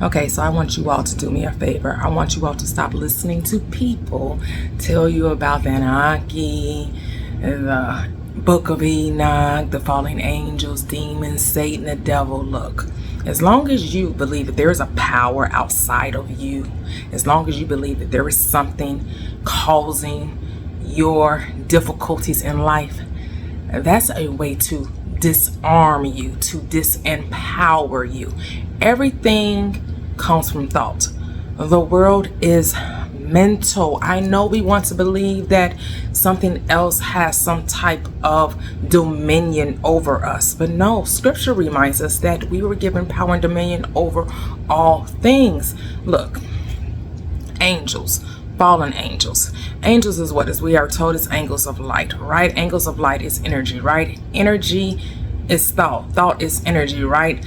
Okay, so I want you all to do me a favor. I want you all to stop listening to people tell you about the Anunnaki, the Book of Enoch, the fallen angels, demons, Satan, the devil. Look, as long as you believe that there is a power outside of you, as long as you believe that there is something causing your difficulties in life, that's a way to disarm you, to disempower you. Everything comes from thought. The world is mental. I know we want to believe that something else has some type of dominion over us, but no, scripture reminds us that we were given power and dominion over all things. Look, angels, fallen angels. Angels is what is we are told is angles of light, right? Angles of light is energy, right? Energy is thought. Thought is energy, right?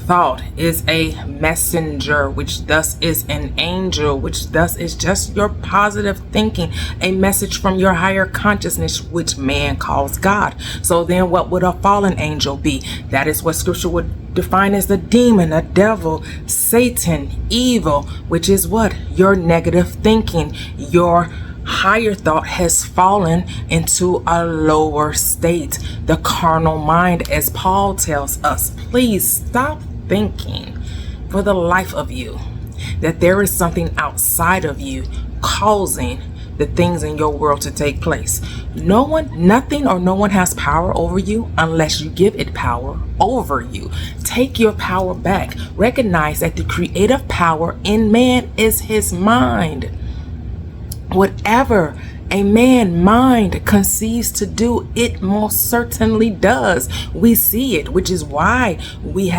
Thought is a messenger, which thus is an angel, which thus is just your positive thinking, a message from your higher consciousness, which man calls God. So then what would a fallen angel be? That is what scripture would define as the demon, a devil, Satan, evil, which is what? Your negative thinking. Your higher thought has fallen into a lower state, the carnal mind, as Paul tells us. Please stop thinking for the life of you that there is something outside of you causing the things in your world to take place. No one, nothing or no one has power over you unless you give it power over you. Take your power back. Recognize that the creative power in man is his mind. Whatever a man mind conceives to do, it most certainly does. We see it, which is why we've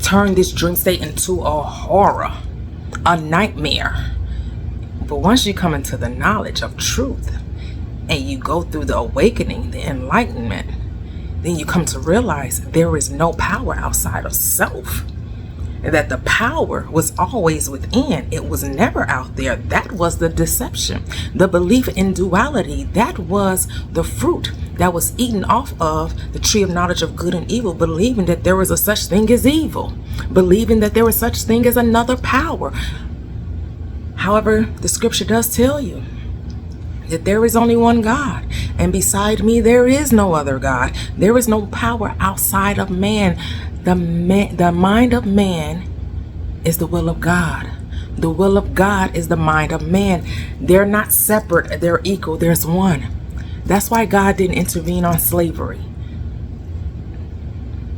turned this dream state into a horror, a nightmare. But once you come into the knowledge of truth and you go through the awakening, the enlightenment, then you come to realize there is no power outside of self. That the power was always within. It was never out there. That was the deception. The belief in duality, that was the fruit that was eaten off of the tree of knowledge of good and evil, believing that there was a such thing as evil, believing that there was such thing as another power. However, the scripture does tell you that there is only one God, and beside me there is no other God. There is no power outside of man. The mind of man is the will of God. The will of God is the mind of man. They're not separate, they're equal, there's one. That's why God didn't intervene on slavery.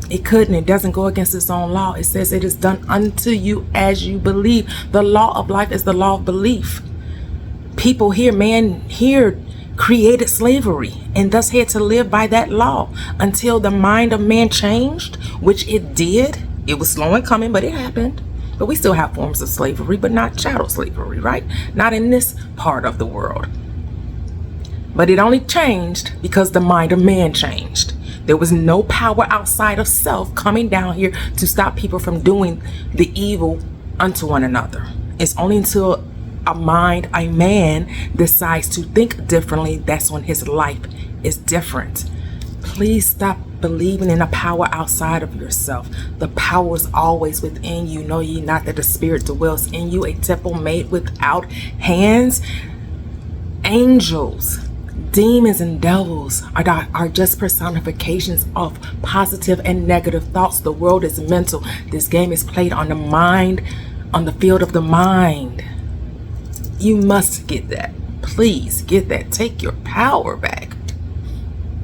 It couldn't. It doesn't go against its own law. It says it is done unto you as you believe. The law of life is the law of belief. People here, man here, created slavery and thus had to live by that law until the mind of man changed, which it did. It was slow in coming, but it happened. But we still have forms of slavery, but not chattel slavery, right? Not in this part of the world. But it only changed because the mind of man changed. There was no power outside of self coming down here to stop people from doing the evil unto one another. It's only until a man decides to think differently, that's when his life is different. Please stop believing in a power outside of yourself. The power is always within you. Know ye not that the spirit dwells in you, a temple made without hands? Angels, demons, and devils are just personifications of positive and negative thoughts. The world is mental. This game is played on the mind, on the field of the mind. You must get that. Please get that. Take your power back.